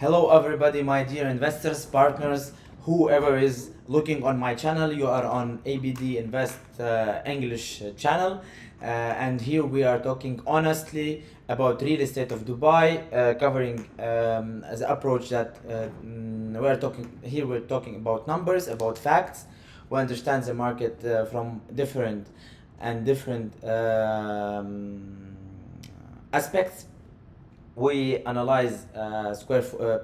Hello everybody, my dear investors, partners, whoever is looking on my channel. You are on ABD Invest English channel, and here we are talking honestly about real estate of Dubai, covering the approach that we're talking here. We're talking about numbers, about facts. We understand the market from different aspects. We analyze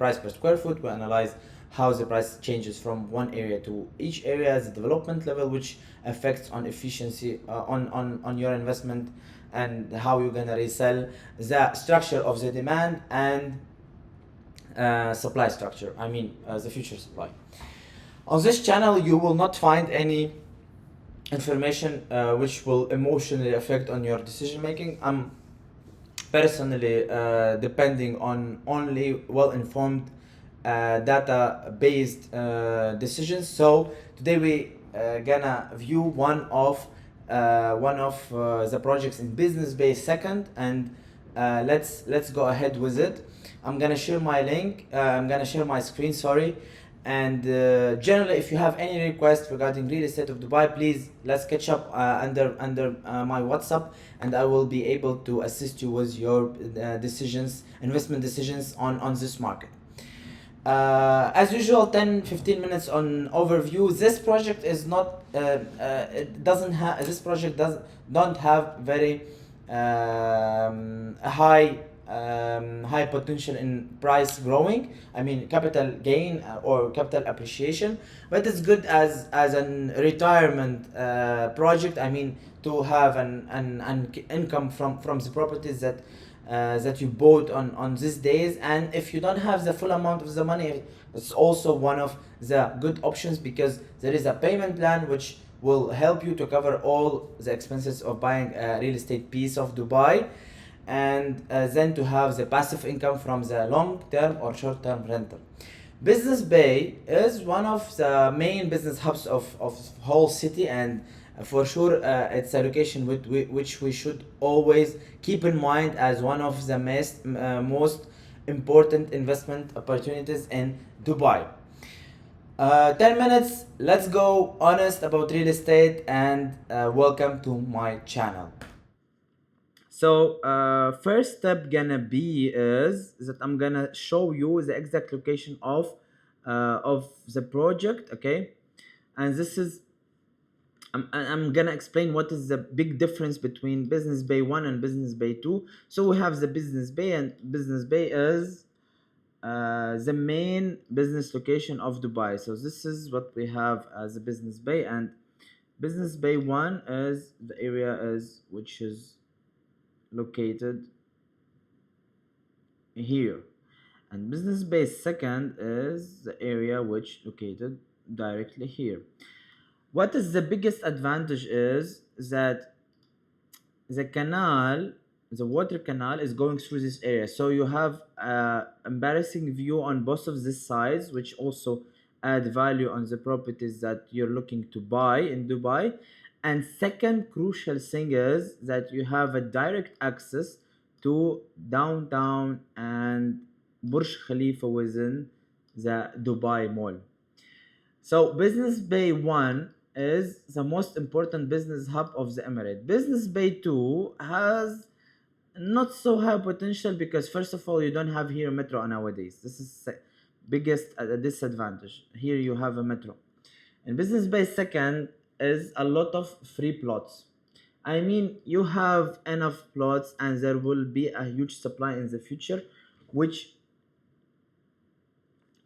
price per square foot. We analyze how the price changes from one area to each area, the development level, which affects on efficiency on your investment, and how you're gonna resell, the structure of the demand and supply structure. The future supply. On this channel, you will not find any information which will emotionally affect on your decision making. I'm personally depending on only well-informed data-based decisions. So today we gonna view one of the projects in Business Bay second, and let's go ahead with it. I'm gonna share my link. I'm gonna share my screen. Sorry. And generally, if you have any requests regarding real estate of Dubai, please let's catch up under my WhatsApp, and I will be able to assist you with your investment decisions on this market. As usual, 10-15 minutes on overview. This project is not it doesn't have this project does don't have very high potential in price growing. Capital gain or capital appreciation, but it's good as an retirement project. To have an income from the properties that you bought on these days. And if you don't have the full amount of the money, it's also one of the good options, because there is a payment plan which will help you to cover all the expenses of buying a real estate piece of Dubai, and then to have the passive income from the long-term or short-term rental. Business Bay is one of the main business hubs of whole city, and for sure it's a location which we should always keep in mind as one of the most important investment opportunities in Dubai. 10 minutes, let's go honest about real estate, and welcome to my channel. So first step gonna be is that I'm gonna show you the exact location of the project, okay? And this is I'm gonna explain what is the big difference between Business Bay 1 and Business Bay 2. So we have the Business Bay, and Business Bay is the main business location of Dubai. So this is what we have as a Business Bay, and Business Bay 1 is the area which is located here, and Business Bay second is the area which located directly here. What is the biggest advantage is that the water canal is going through this area, so you have embarrassing view on both of these sides, which also add value on the properties that you're looking to buy in Dubai. And second crucial thing is that you have a direct access to downtown and Burj Khalifa within the Dubai Mall. So Business Bay 1 is the most important business hub of the Emirate. Business Bay 2 has not so high potential, because first of all, you don't have here a metro nowadays. This is biggest disadvantage. Here you have a metro. And Business Bay second is a lot of free plots. You have enough plots, and there will be a huge supply in the future, which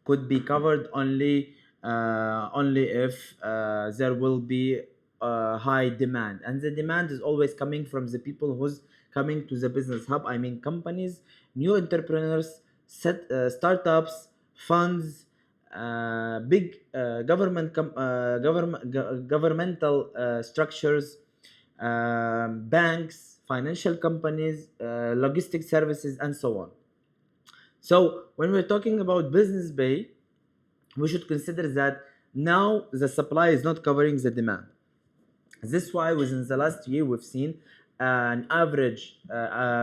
could be covered only if there will be high demand, and the demand is always coming from the people who's coming to the business hub. Companies, new entrepreneurs, startups, funds, big governmental structures, banks, financial companies, logistic services, and so on. So when we're talking about Business Bay, we should consider that now the supply is not covering the demand. This is why within the last year we've seen an average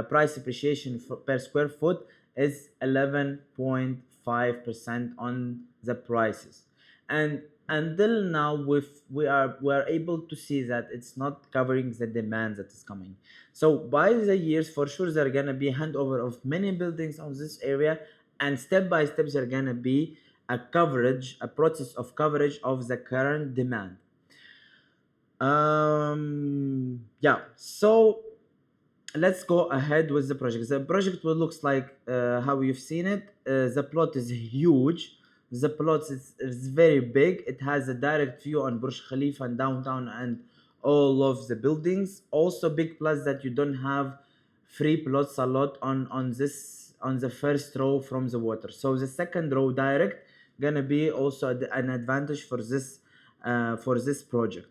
price appreciation per square foot is 11.5 5% on the prices. And until now, we are able to see that it's not covering the demand that is coming. So by the years, for sure, there are gonna be handover of many buildings on this area, and step by step, there gonna be a process of coverage of the current demand. Yeah. So let's go ahead with the project. The project will looks like how you've seen it. The plot is huge. The plot is very big. It has a direct view on Burj Khalifa and downtown and all of the buildings. Also big plus that you don't have free plots a lot on the first row from the water. So the second row direct gonna be also an advantage for this project.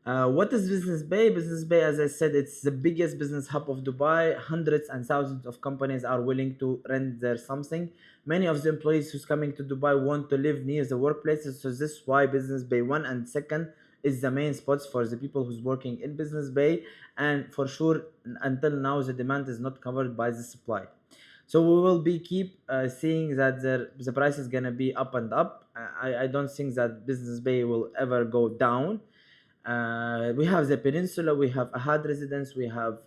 What is Business Bay? Business Bay, as I said, it's the biggest business hub of Dubai. Hundreds and thousands of companies are willing to rent their something. Many of the employees who's coming to Dubai want to live near the workplaces, so this is why Business Bay 1 and 2 is the main spots for the people who's working in Business Bay. And for sure, until now, the demand is not covered by the supply. So we will be keep seeing that the price is gonna be up and up. I don't think that Business Bay will ever go down. We have the Peninsula, we have Ahad Residence, we have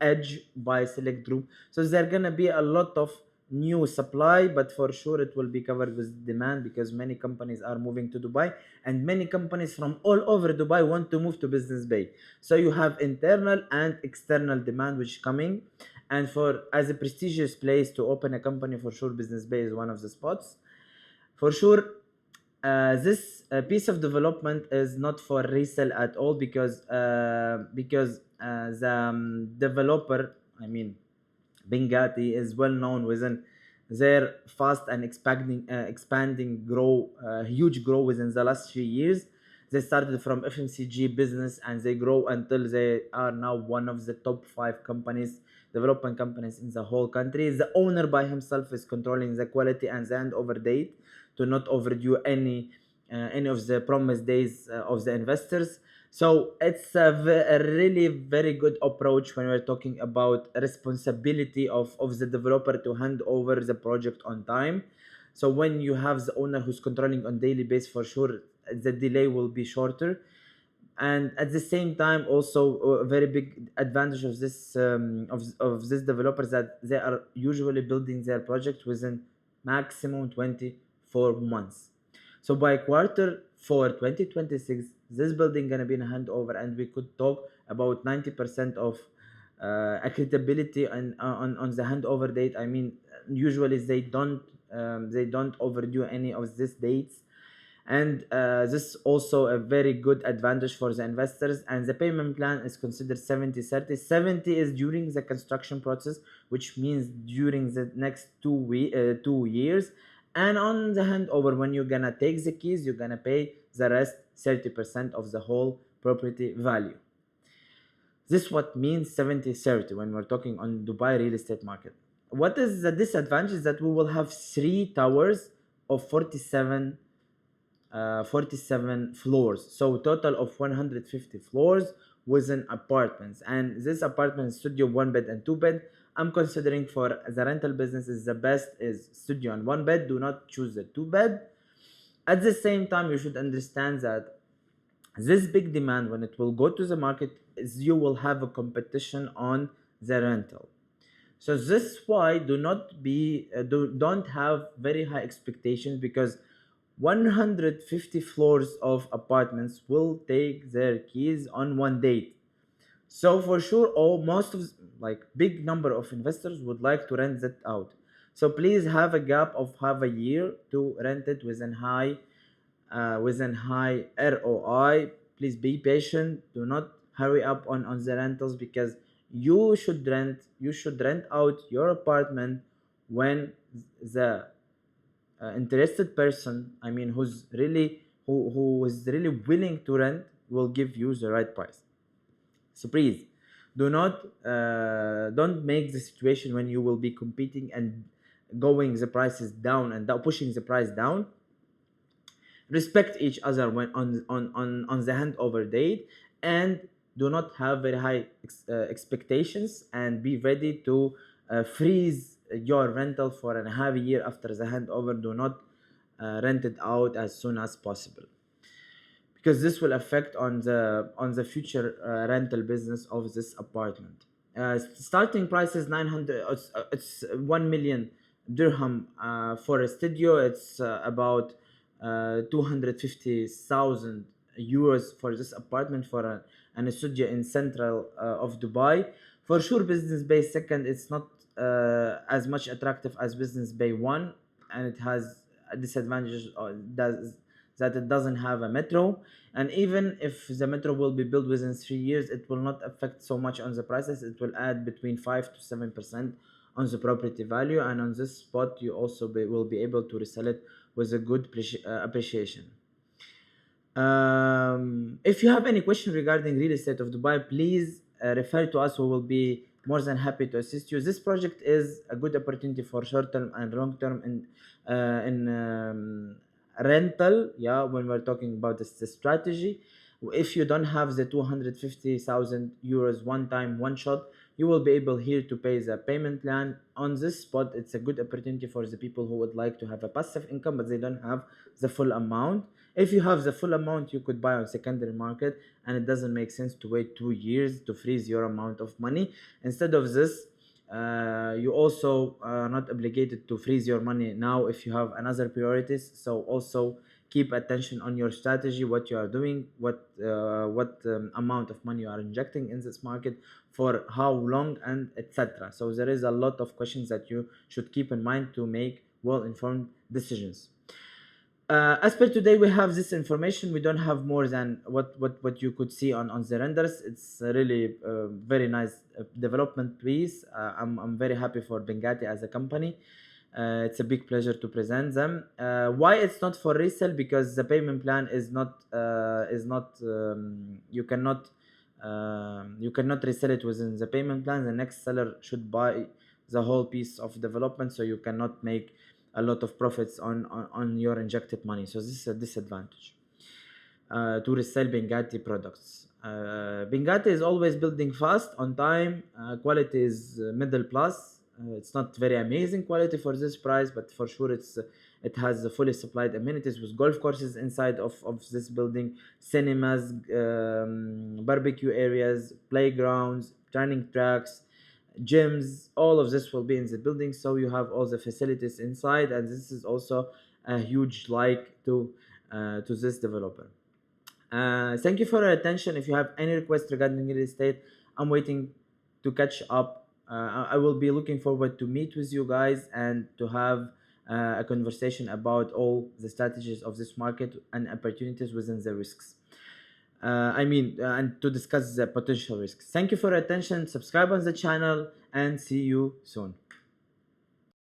Edge by Select Group. So there gonna be a lot of new supply, but for sure it will be covered with demand because many companies are moving to Dubai, and many companies from all over Dubai want to move to Business Bay. So you have internal and external demand which is coming, and for as a prestigious place to open a company, for sure Business Bay is one of the spots. For sure, this piece of development is not for resale at all because the developer, I mean Binghatti, is well known within their fast and expanding huge growth within the last few years. They started from FMCG business and they grow until they are now one of the top 5 development companies in the whole country. The owner by himself is controlling the quality and the handover date to not overdue any of the promised days of the investors. So it's a really very good approach when we're talking about responsibility of the developer to hand over the project on time. So when you have the owner who's controlling on daily basis, for sure the delay will be shorter. And at the same time, also a very big advantage of this developers that they are usually building their project within maximum 24 months. So by Q4 2026, this building gonna be in handover, and we could talk about 90% of accountability and on the handover date. I mean, usually they don't overdo any of these dates, and this is also a very good advantage for the investors. And the payment plan is considered 70/30. 70 is during the construction process, which means during the next 2 years. And on the handover, when you're gonna take the keys, you're gonna pay the rest 30% of the whole property value. This what means 70/30 when we're talking on Dubai real estate market. What is the disadvantage? That we will have 3 towers of 47 floors, so total of 150 floors within apartments. And this apartment studio 1 bed and 2 bed. I'm considering for the rental business is the best is studio and 1 bed. Do not choose the 2 bed. At the same time, you should understand that this big demand, when it will go to the market, is you will have a competition on the rental. So this is why don't have very high expectations, because 150 floors of apartments will take their keys on one date. So for sure, most of big number of investors would like to rent that out. So please have a gap of half a year to rent it within high ROI. Please be patient. Do not hurry up on the rentals, because you should rent out your apartment when the interested person, I mean, who is really willing to rent, will give you the right price. So please don't make the situation when you will be competing and going the prices down and pushing the price down. Respect each other when on the handover date, and do not have very high expectations, and be ready to freeze your rental for a half a year after the handover. Do not rent it out as soon as possible, because this will affect on the future rental business of this apartment. Starting price is 900. It's 1 million dirham for a studio. It's about 250,000 euros for this apartment for an studio in central of Dubai. For sure, Business Bay second, it's not as much attractive as Business Bay one, and it has a disadvantage that it doesn't have a metro. And even if the metro will be built within 3 years, it will not affect so much on the prices. It will add between 5 to 7% on the property value, and on this spot you also will be able to resell it with a good appreciation. If you have any question regarding real estate of Dubai, please refer to us. We will be more than happy to assist you. This project is a good opportunity for short term and long term in rental. Yeah, when we're talking about the strategy, if you don't have the 250,000 euros one time one shot, you will be able here to pay the payment plan on this spot. It's a good opportunity for the people who would like to have a passive income but they don't have the full amount. If you have the full amount, you could buy on secondary market, and it doesn't make sense to wait 2 years to freeze your amount of money. Instead of this, you also are not obligated to freeze your money now if you have another priorities. So also keep attention on your strategy, what you are doing, what amount of money you are injecting in this market, for how long, and etc. So there is a lot of questions that you should keep in mind to make well-informed decisions. As per today, we have this information. We don't have more than what you could see on the renders. It's a really very nice development piece. I'm very happy for Binghatti as a company. It's a big pleasure to present them. Why it's not for resale? Because the payment plan is not you cannot resell it within the payment plan. The next seller should buy the whole piece of development, so you cannot make a lot of profits on your injected money. So this is a disadvantage to resell Binghatti products. Binghatti is always building fast, on time. Quality is middle plus. It's not very amazing quality for this price, but for sure it has fully supplied amenities with golf courses inside of this building, cinemas, barbecue areas, playgrounds, turning tracks, gyms. All of this will be in the building, so you have all the facilities inside, and this is also a huge like to this developer. Thank you for your attention. If you have any requests regarding real estate, I'm waiting to catch up. I will be looking forward to meet with you guys and to have a conversation about all the strategies of this market and opportunities within the risks. And to discuss the potential risks. Thank you for your attention. Subscribe on the channel and see you soon.